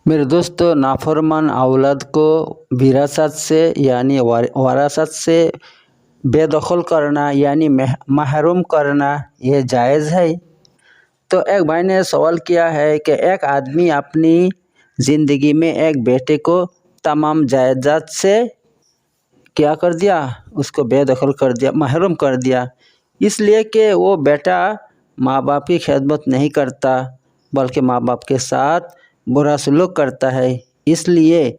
मेरे दोस्तों, नाफरमान औलाद को विरासत से यानी वरासत से बेदखल करना यानी महरूम करना ये जायज़ है। तो एक भाई ने सवाल किया है कि एक आदमी अपनी ज़िंदगी में एक बेटे को तमाम जायदाद से क्या कर दिया, उसको बेदखल कर दिया, महरूम कर दिया, इसलिए कि वो बेटा माँ बाप की खिदमत नहीं करता बल्कि माँ बाप के साथ बुरा सलूक करता है। इसलिए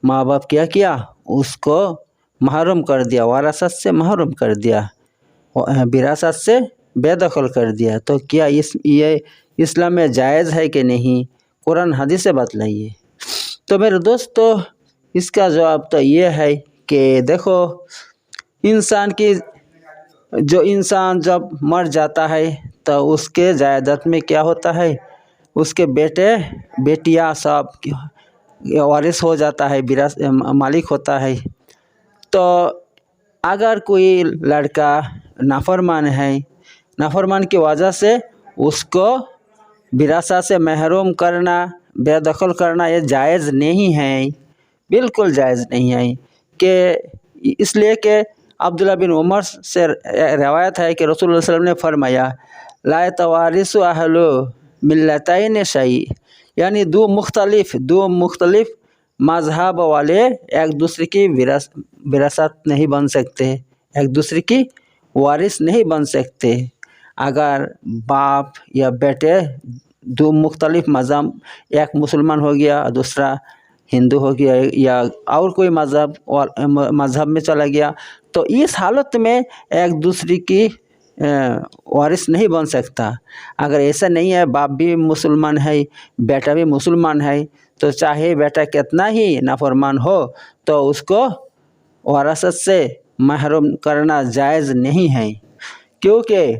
माँ बाप क्या किया, उसको महरूम कर दिया, वरासत से महरूम कर दिया, विरासत से बेदखल कर दिया। तो क्या ये इस्लाम में जायज़ है कि नहीं? कुरान हदीस से बतलाइए। तो मेरे दोस्तों, इसका जवाब तो ये है कि देखो, इंसान जब मर जाता है तो उसके जायदाद में क्या होता है, उसके बेटे बेटियां सब वारिस हो जाता है, मालिक होता है। तो अगर कोई लड़का नाफरमान है, नाफरमान की वजह से उसको विरासत से महरूम करना, बेदखल करना ये जायज़ नहीं है, बिल्कुल जायज़ नहीं है। कि इसलिए कि अब्दुल्ला बिन उमर से रवायत है कि रसूलुल्लाह सल्लल्लाहु अलैहि वसल्लम ने फरमाया, ला तवारिसु अहलु मिल्लतैन शै, यानी दो मुख्तलिफ मज़हब वाले एक दूसरे की विरासत नहीं बन सकते, एक दूसरे की वारिस नहीं बन सकते। अगर बाप या बेटे दो मुख्तलिफ मज़हब, एक मुसलमान हो गया, दूसरा हिंदू हो गया या और कोई मज़हब में चला गया, तो इस हालत में एक दूसरे की वारिस नहीं बन सकता। अगर ऐसा नहीं है, बाप भी मुसलमान है, बेटा भी मुसलमान है, तो चाहे बेटा कितना ही नाफरमान हो तो उसको वरासत से महरूम करना जायज़ नहीं है। क्योंकि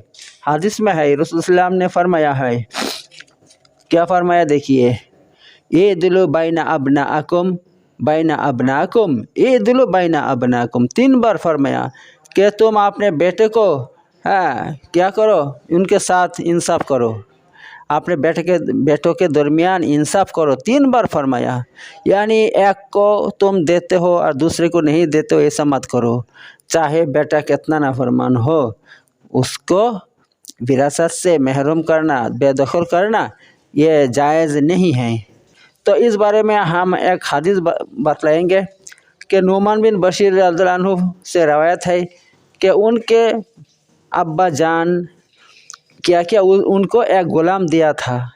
हदीस में है, रसूल सल्लल्लाहु अलैहि वसल्लम ने फरमाया है, क्या फरमाया देखिए, ये दिलो बैना अबनाकुम बैना अबनाकुम, ये दिलो बैना अबनाकुम, 3 बार फरमाया कि तुम अपने बेटे को क्या करो, उनके साथ इंसाफ करो, अपने बेटों के दरमियान इंसाफ करो, 3 बार फरमाया। यानी एक को तुम देते हो और दूसरे को नहीं देते हो, ऐसा मत करो। चाहे बेटा कितना नाफरमान हो, उसको विरासत से महरूम करना, बेदखल करना ये जायज़ नहीं है। तो इस बारे में हम एक हदीस बतलाएंगे कि नुमान बिन बशीर रज़ियल्लाहु अन्हु से रवायत है कि उनके अब्बा जान क्या किया, उनको एक गुलाम दिया था।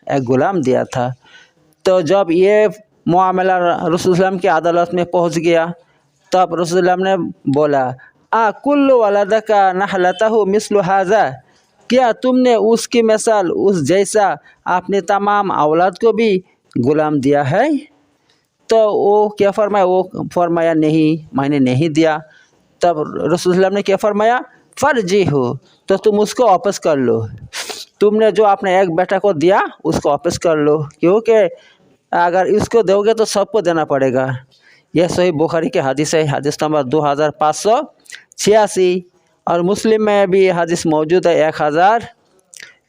तो जब ये मामला रसूल सल्लल्लाहु की अदालत में पहुंच गया, तब रसूल सल्लल्लाहु ने बोला, कुल्लु वलदका नहलतहु मिस्लु हाजा, क्या तुमने उसकी मिसाल उस जैसा अपने तमाम औलाद को भी गुलाम दिया है? तो वो क्या फरमाया, वो फरमाया नहीं, मैंने नहीं दिया। तब रसूल सल्लल्लाहु अलैहि वसल्लम ने क्या फरमाया, फर्जी हो, तो तुम उसको वापस कर लो, तुमने जो अपने एक बेटा को दिया उसको वापस कर लो, क्योंकि अगर इसको दोगे तो सबको देना पड़ेगा। यह सही बुखारी के हदीस है, हदीस नंबर 2586, और मुस्लिम में भी हदीस मौजूद है,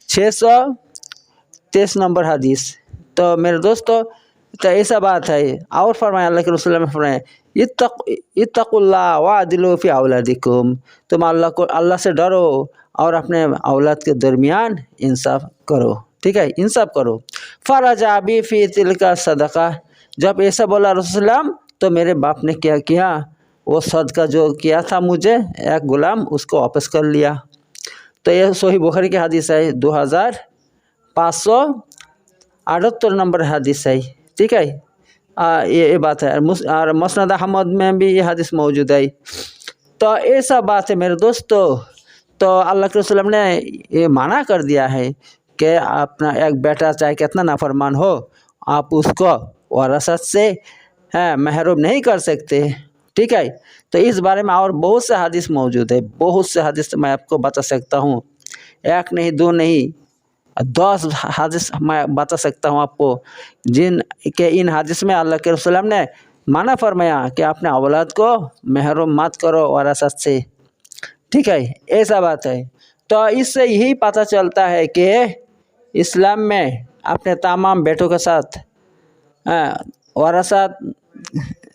1623 नंबर हदीस। तो मेरे दोस्तों, तो ऐसा बात है। और फरमाया, अल्लाह के रसूल ने फरमाया, इत्तकुल्लाह वादिलू फी औलादिकुम, तुम अल्लाह से डरो और अपने औलाद के दरमियान इंसाफ करो, ठीक है, इंसाफ करो। फराजा भी फी तिलका सदका, जब ऐसा बोला रसूल, तो मेरे बाप ने क्या किया, वो सदका जो किया था मुझे एक गुलाम, उसको वापस कर लिया। तो यह सही बुखारी की हदीस है, 2578 नंबर हदीस है, ठीक है। ये बात है, और मुस्नद अहमद में भी ये हदीस मौजूद है। तो ऐसा बात है मेरे दोस्तों। तो अल्लाह के रसूल ने ये माना कर दिया है कि अपना एक बेटा चाहे कितना नाफरमान हो, आप उसको वरासत से महरूम नहीं कर सकते, ठीक है। तो इस बारे में और बहुत से हदीस मौजूद है, बहुत से हदीस मैं आपको बता सकता हूँ, एक नहीं, दो नहीं, 10 हदीस मैं बता सकता हूँ आपको, जिन के इन हदीस में अल्लाह के रसूल ने माना फरमाया कि अपने औलाद को महरूम मत करो वरासत से, ठीक है, ऐसा बात है। तो इससे यही पता चलता है कि इस्लाम में अपने तमाम बेटों के साथ वारसात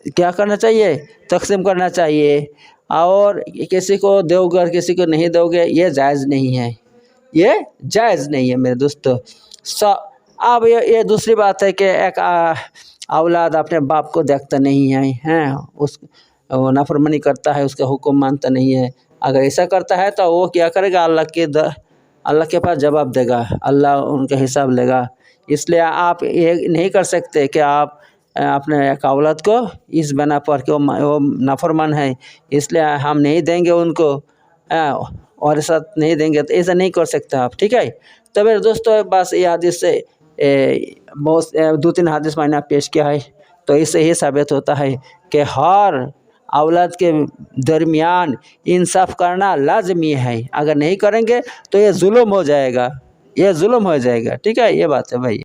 क्या करना चाहिए, तकसीम करना चाहिए। और किसी को दोगे किसी को नहीं दोगे, ये जायज़ नहीं है, ये जायज़ नहीं है मेरे दोस्तों। अब ये दूसरी बात है कि एक औलाद अपने बाप को देखता नहीं है, उस वो नाफरमानी करता है, उसका हुक्म मानता नहीं है। अगर ऐसा करता है तो वो क्या करेगा, अल्लाह के पास जवाब देगा, अल्लाह उनका हिसाब लेगा। इसलिए आप ये नहीं कर सकते कि आप अपने एक औलाद को इस बना पर कि वो नाफरमान है इसलिए हम नहीं देंगे उनको, और साथ नहीं देंगे, तो ऐसा नहीं कर सकते आप, ठीक है। तो मेरे दोस्तों बस ये हदीस से बहुत 2-3 हदीस मैंने पेश किया है, तो इससे ही साबित होता है कि हर औलाद के दरमियान इंसाफ करना लाजमी है। अगर नहीं करेंगे तो ये जुल्म हो जाएगा, ये जुल्म हो जाएगा, ठीक है, ये बात है भाई।